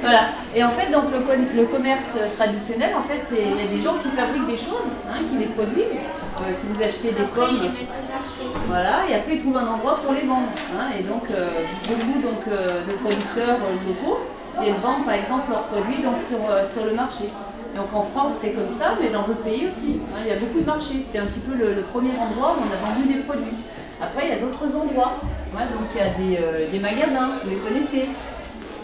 Voilà. Et en fait, donc le commerce traditionnel, en fait, il y a des gens qui fabriquent des choses, hein, qui les produisent. Si vous achetez des pommes, voilà, et après ils trouvent un endroit pour les vendre. Hein, et donc beaucoup de producteurs locaux viennent vendre par exemple leurs produits donc, sur le marché. Donc en France c'est comme ça, mais dans d'autres pays aussi. Hein, il y a beaucoup de marchés. C'est un petit peu le premier endroit où on a vendu des produits. Après il y a d'autres endroits. Hein, donc il y a des magasins, vous les connaissez.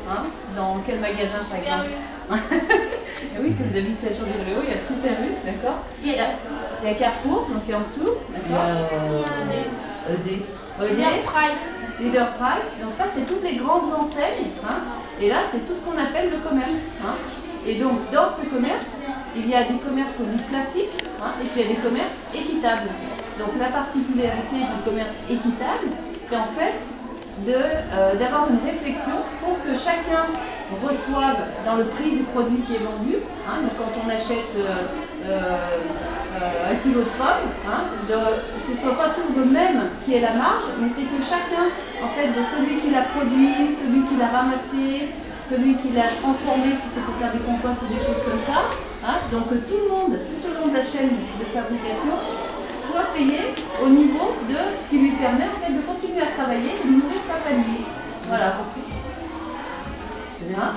Hein, dans quel magasin par exemple? Oui, si vous habitez à Chandiléo, il y a Super U, d'accord. Il y a Carrefour, donc qui est en dessous, d'accord. Leader Price. Leader Price, donc ça c'est toutes les grandes enseignes, hein, et là c'est tout ce qu'on appelle le commerce. Hein. Et donc dans ce commerce, il y a des commerces comme classiques, hein, et puis il y a des commerces équitables. Donc la particularité du commerce équitable, c'est en fait d'avoir une réflexion pour que chacun reçoive dans le prix du produit qui est vendu. Hein, donc quand on achète 1 kilo de pommes, hein, ce ne soit pas tout le même qui est la marge, mais c'est que chacun, en fait, de celui qui l'a produit, celui qui l'a ramassé, celui qui l'a transformé, si c'est pour faire des compotes ou des choses comme ça, hein, donc que tout le monde, tout au long de la chaîne de fabrication, soit payé au niveau de ce qui lui permet en fait, de continuer à travailler et de nourrir sa famille. Voilà. Hein?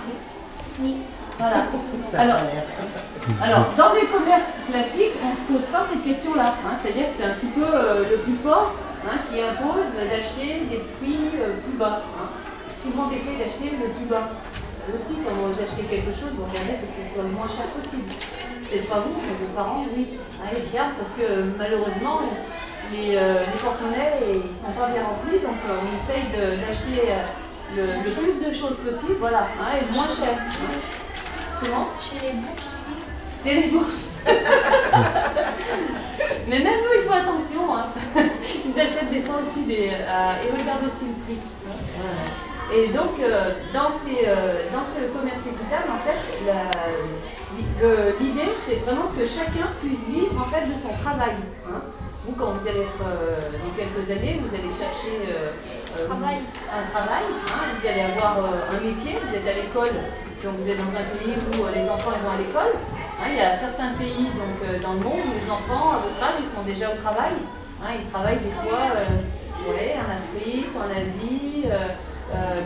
Oui. Voilà. Alors, dans les commerces classiques, on ne se pose pas cette question-là. Hein, c'est-à-dire que c'est un petit peu le plus fort hein, qui impose d'acheter des prix plus bas. Hein. Tout le monde essaie d'acheter le plus bas. Aussi, quand vous achetez quelque chose, vous regardez que ce soit le moins cher possible. Peut-être pas vous, mais vos parents, oui. Hein, ils regardent parce que malheureusement, les porte-monnaies ils ne sont pas bien remplis, donc on essaye d'acheter le plus de choses possible, voilà, hein, et le moins cher. Hein. Comment? Chez les bourses. C'est les bourses. Mais même nous, il faut attention. Hein. Ils achètent des fois aussi et regardent aussi le prix. Hein. Et donc, dans ce commerce équitable, en fait, l'idée, c'est vraiment que chacun puisse vivre en fait de son travail. Hein. Vous, quand vous allez être dans quelques années, vous allez chercher un travail. Hein. Vous allez avoir un métier, vous êtes à l'école. Donc vous êtes dans un pays où les enfants ils vont à l'école. Hein, il y a certains pays donc, dans le monde où les enfants, à votre âge, ils sont déjà au travail. Hein, ils travaillent des fois en Afrique, en Asie,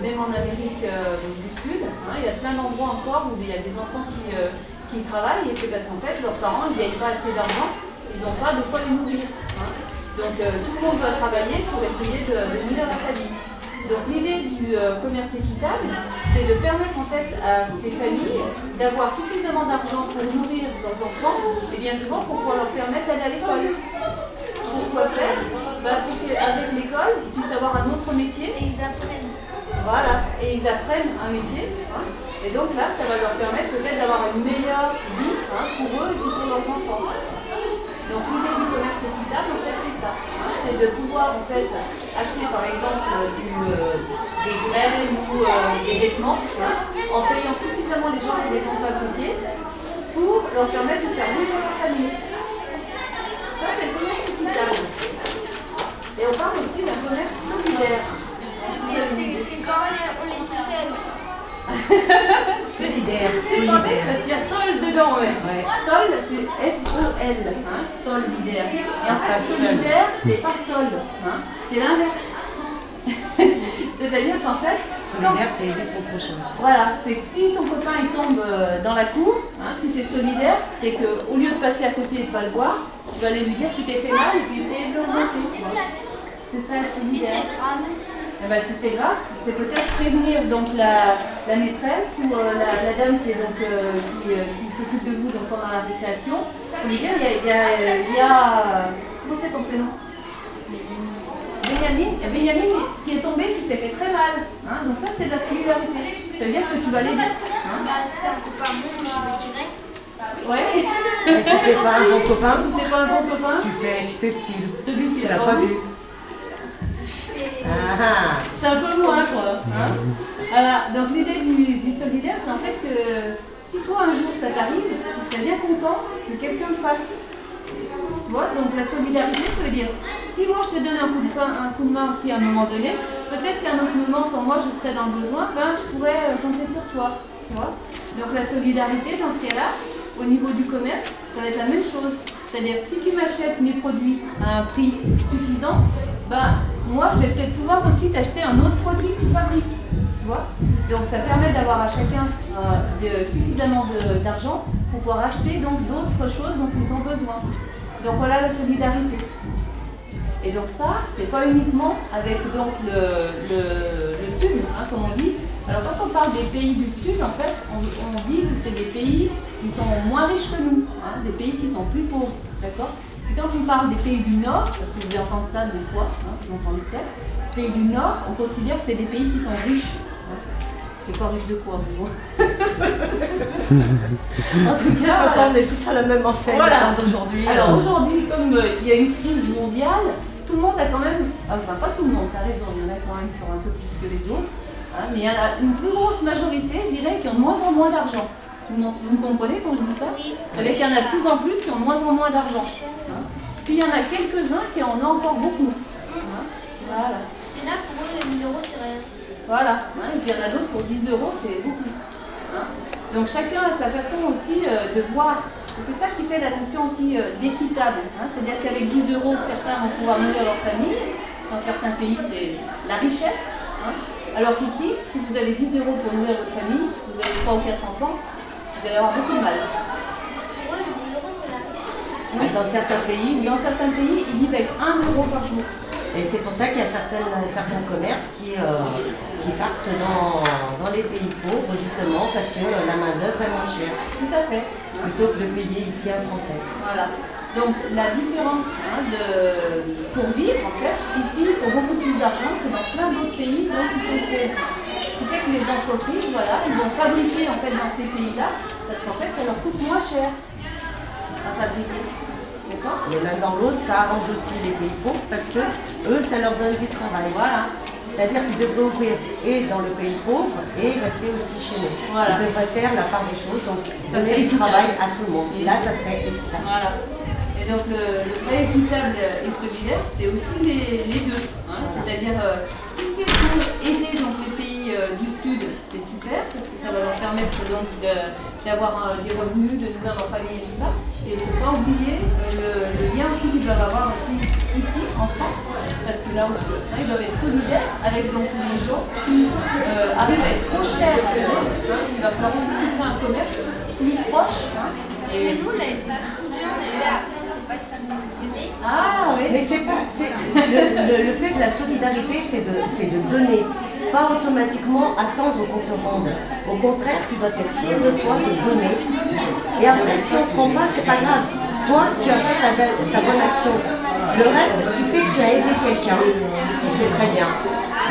même en Amérique du Sud. Hein, il y a plein d'endroits encore où il y a des enfants qui travaillent et c'est parce qu'en fait leurs parents ne gagnent pas assez d'argent, ils n'ont pas de quoi les nourrir. Hein. Donc tout le monde doit travailler pour essayer de nourrir la famille. Donc l'idée du commerce équitable, c'est de permettre en fait à ces familles d'avoir suffisamment d'argent pour nourrir leurs enfants et bien souvent pour pouvoir leur permettre d'aller à l'école. Pourquoi faire? Pour qu'avec l'école, ils puissent avoir un autre métier. Et ils apprennent. Voilà, et ils apprennent un métier. Hein, et donc là, ça va leur permettre peut-être d'avoir une meilleure vie hein, pour eux et pour leurs enfants. Donc l'idée du commerce équitable, en fait, c'est ça. Hein, c'est de pouvoir en fait acheter par exemple des graines ou des vêtements hein, en payant suffisamment les gens qui les ont fabriqués pour leur permettre de faire vivre leur famille. Ça, c'est le commerce équitable. Et on parle aussi d'un commerce solidaire. C'est quand on est tout seul. Solidaire. C'est pas bête parce qu'il y a sol dedans. Ouais. Sol, c'est S-O-L. Hein, solidaire. Et en fait, solidaire, c'est pas sol. Hein, c'est l'inverse. C'est-à-dire qu'en fait... Solidaire, c'est aider son prochain. Voilà, c'est que si ton copain il tombe dans la cour, hein, si c'est solidaire, c'est qu'au lieu de passer à côté et de ne pas le voir, tu vas aller lui dire que tu t'es fait mal et puis essayer de le remonter. C'est ça être solidaire. Si c'est grave. Eh ben, si c'est grave, c'est peut-être prévenir donc la maîtresse ou la dame qui s'occupe de vous donc, pendant la récréation. Pour lui dire, il y a comment c'est ton prénom? Benjamin, il y a Benjamin qui est tombé, qui s'est fait très mal. Hein, donc ça, c'est de la solidarité. Ça veut dire que tu vas l'aider. Hein. Si c'est un copain bon, je vais direct. Ouais. Et si c'est pas un bon copain, Si c'est pas un bon copain, tu fais style. celui qui Tu l'as pas vu. C'est un peu loin, quoi. Hein. Voilà. Donc l'idée du solidaire, c'est en fait que si toi un jour ça t'arrive, tu serais bien content que quelqu'un le fasse. Tu vois, donc la solidarité, ça veut dire, si moi je te donne un coup de main aussi à un moment donné, peut-être qu'à un autre moment, quand moi je serai dans le besoin, ben, je pourrais compter sur toi. Tu vois. Donc la solidarité, dans ce cas-là, au niveau du commerce, ça va être la même chose. C'est-à-dire, si tu m'achètes mes produits à un prix suffisant, ben, moi je vais peut-être pouvoir aussi t'acheter un autre produit que tu fabriques. Tu vois. Donc ça permet d'avoir à chacun suffisamment d'argent pour pouvoir acheter donc d'autres choses dont ils ont besoin. Donc voilà la solidarité. Et donc ça, c'est pas uniquement avec donc le Sud, hein, comme on dit. Alors quand on parle des pays du Sud, en fait, on dit que c'est des pays qui sont moins riches que nous, hein, des pays qui sont plus pauvres, d'accord. Puis quand on parle des pays du Nord, parce que vous allez entendre ça des fois, hein, vous entendez peut-être, les pays du Nord, on considère que c'est des pays qui sont riches. Hein. C'est pas riche de quoi, vous. En tout cas, on est tous à la même enseigne voilà. d'aujourd'hui. Alors aujourd'hui, comme il y a une crise mondiale, tout le monde a quand même, enfin pas tout le monde, t'as raison, il y en a quand même qui ont un peu plus que les autres, hein, mais il y en a une plus grosse majorité, je dirais, qui ont de moins en moins d'argent. Vous me comprenez quand je dis ça? C'est-à-dire qu'il y en a de plus en plus qui ont de moins en moins d'argent. Hein. Puis il y en a quelques-uns qui en ont encore beaucoup. Hein. Voilà. Et là, pour eux, les 1000 € c'est rien. Voilà. Hein. Et puis il y en a d'autres pour 10 €, c'est beaucoup. Hein. Donc chacun a sa façon aussi de voir. C'est ça qui fait la notion aussi d'équitable. Hein. C'est-à-dire qu'avec 10 €, certains vont pouvoir nourrir leur famille. Dans certains pays, c'est la richesse. Hein. Alors qu'ici, si vous avez 10 € pour nourrir votre famille, vous avez 3 ou 4 enfants, vous allez avoir beaucoup de mal. Pour eux, les 10 € c'est la richesse. Oui. Dans certains pays, oui. Dans certains pays, ils vivent avec 1 € par jour. Et c'est pour ça qu'il y a certains commerces qui partent dans les pays pauvres, justement, parce que la main-d'œuvre est moins chère. Tout à fait. Plutôt que de payer ici un Français. Voilà. Donc la différence pour vivre, en fait, ici, il faut beaucoup plus d'argent que dans plein d'autres pays dont ils sont pauvres. Ce qui fait que les entreprises, voilà, ils vont fabriquer en fait dans ces pays-là, parce qu'en fait, ça leur coûte moins cher à fabriquer. D'accord. Mais l'un dans l'autre, ça arrange aussi les pays pauvres parce que eux, ça leur donne du travail. Voilà. C'est-à-dire qu'ils devraient ouvrir et dans le pays pauvre et rester aussi chez nous. Voilà. Ils devraient faire la part des choses, donc Ça donner serait du équitable. travail à tout le monde. Là, ça serait équitable. Voilà. Et donc le vrai équitable et solidaire, c'est aussi les deux. Hein. C'est-à-dire, si c'est pour aider donc, les pays du Sud, c'est super, parce que ça va leur permettre donc d'avoir des revenus, de nourrir leur famille et tout ça. Et il ne faut pas oublier le lien aussi qu'ils doivent avoir aussi ici, en France, parce que là aussi, hein, ils doivent être solidaires avec donc, les gens qui arrivent à être trop chers à eux. Hein. Il va falloir aussi qu'ils fassent un commerce plus proche. Hein. Mais nous, on a été beaucoup de gens, on a eu à faire, je sais pas si vous nous aidez. Ah oui. Mais c'est pas, le fait de la solidarité, c'est de donner, pas automatiquement attendre qu'on te rende. Au contraire, tu dois être fier de toi, de donner. Et après, si on ne te rend pas, c'est pas grave. Toi, tu as fait ta bonne action. Le reste, tu sais que tu as aidé quelqu'un, et c'est très bien.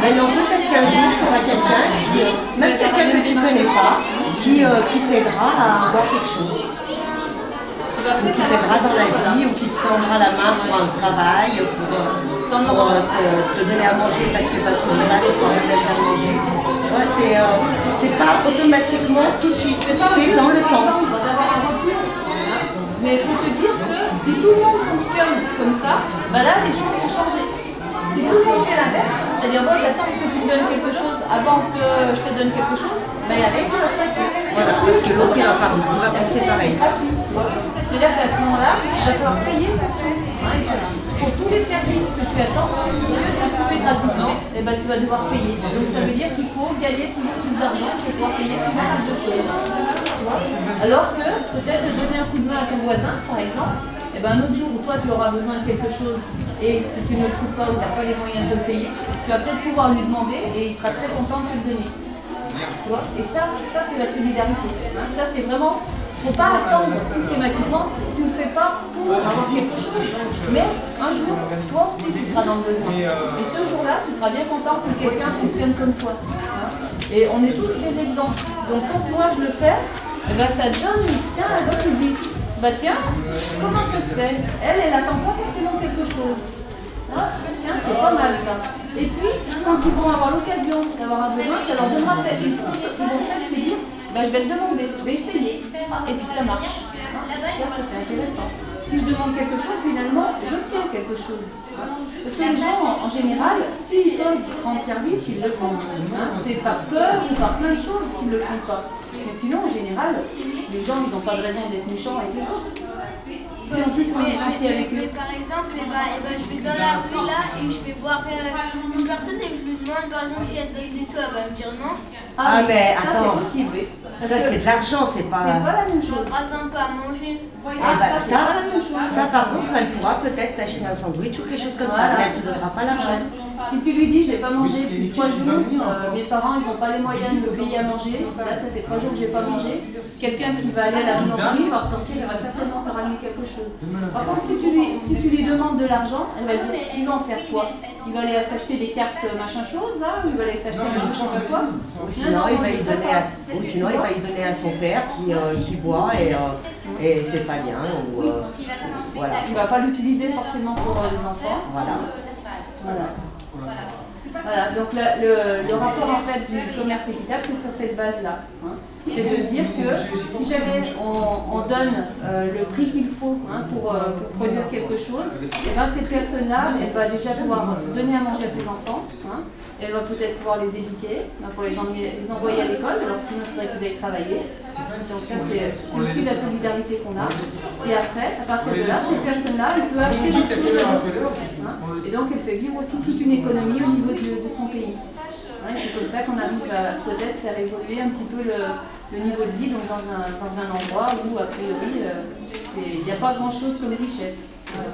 Maintenant, peut-être qu'un jour, tu auras quelqu'un même quelqu'un que tu ne connais pas, qui t'aidera à avoir quelque chose. Ou qui t'aidera dans la vie, ou qui te tendra la main pour un travail, pour te donner à manger parce que ce jour-là, tu pourras même acheter à manger. Tu vois, c'est pas automatiquement tout de suite, c'est dans le temps. Mais il faut te dire que si tout le monde fonctionne comme ça, bah là, les choses vont changer. Si tout le monde fait l'inverse, c'est-à-dire moi j'attends que tu me donnes quelque chose avant que je te donne quelque chose, bah il y a rien qui va se passer. Voilà, parce que l'autre il va penser pareil. C'est-à-dire qu'à ce moment-là, il va falloir payer pour tout. Pour tous les services que tu attends, au lieu de les trouver gratuitement, eh ben, tu vas devoir payer. Donc ça veut dire qu'il faut gagner toujours plus d'argent pour pouvoir payer toujours plus de choses. Alors que peut-être de donner un coup de main à ton voisin, par exemple, eh ben, un autre jour où toi tu auras besoin de quelque chose et que tu ne le trouves pas ou tu n'as pas les moyens de le payer, tu vas peut-être pouvoir lui demander et il sera très content de te le donner. Tu vois, et ça c'est la solidarité. Hein. Ça c'est vraiment, il ne faut pas attendre systématiquement, tu ne le fais pas pour avoir quelque chose. Mais un jour, toi aussi tu seras dans le besoin. Et ce jour-là, tu seras bien content que quelqu'un fonctionne comme toi. Hein. Et on est tous des exemples. Donc quand moi je le fais, eh ben, ça donne, tiens, un autre qui dit, bah tiens, comment ça se fait? Elle attend pas forcément quelque chose. Ah, tiens, c'est pas mal ça. Et puis, quand ils vont avoir l'occasion d'avoir un besoin, ça leur donnera peut-être, ils vont peut-être se dire, bah, je vais le demander, je vais essayer. Ah, et puis ça marche. Ah, ça c'est intéressant. si je demande quelque chose, finalement, j'obtiens quelque chose. Hein. Parce que les gens, en général, s'ils peuvent rendre service, ils le font. Hein. C'est par peur ou par plein de choses qu'ils ne le font pas. Mais sinon, en général, les gens, ils n'ont pas de raison d'être méchants avec les autres. C'est aussi ce qu'on est gentil avec eux. Mais par exemple, je vais dans la rue là et je vais voir une personne et je lui demande par exemple qu'elle donne des sous, elle va me dire non. Ah, mais ça, attends, c'est possible, oui. ça c'est de l'argent, c'est pas... C'est pas la même chose. Par exemple, à manger. Ah bah, c'est pas la même chose. ça par contre, elle pourra peut-être t'acheter un sandwich ou quelque chose comme ça, mais elle ne te donnera pas l'argent. Si tu lui dis, j'ai pas mangé depuis 3 jours, mes parents ils n'ont pas les moyens de me payer à manger, là ça fait 3 jours que j'ai pas mangé, quelqu'un qui va aller à la boulangerie va ressortir, il va certainement te ramener quelque chose. Par contre, si tu lui demandes de l'argent, elle va dire, il va en faire quoi? Il va aller s'acheter des cartes machin chose là, ou il va aller s'acheter un jeu, je sais pas quoi. Ou sinon, il va y donner à son père qui boit et c'est pas bien. Ou, voilà. Il va pas l'utiliser forcément pour les enfants. Voilà. Voilà, donc le rapport en fait du commerce équitable, c'est sur cette base-là. Hein. C'est de se dire que si jamais on donne le prix qu'il faut pour produire quelque chose, et ben cette personne-là, elle va déjà pouvoir donner à manger à ses enfants. Hein. Elle va peut-être pouvoir les éduquer, pour les envoyer à l'école, alors sinon il faudrait qu'ils aillent travailler. Donc ça c'est aussi la solidarité qu'on a. Et après, à partir de là, cette personne-là, elle peut acheter des choses à d'autres. Et donc elle fait vivre aussi toute une économie au niveau de son pays. Hein, c'est comme ça qu'on arrive à peut-être faire évoluer un petit peu le niveau de vie donc dans un endroit où a priori il n'y a pas grand-chose comme richesse. Voilà.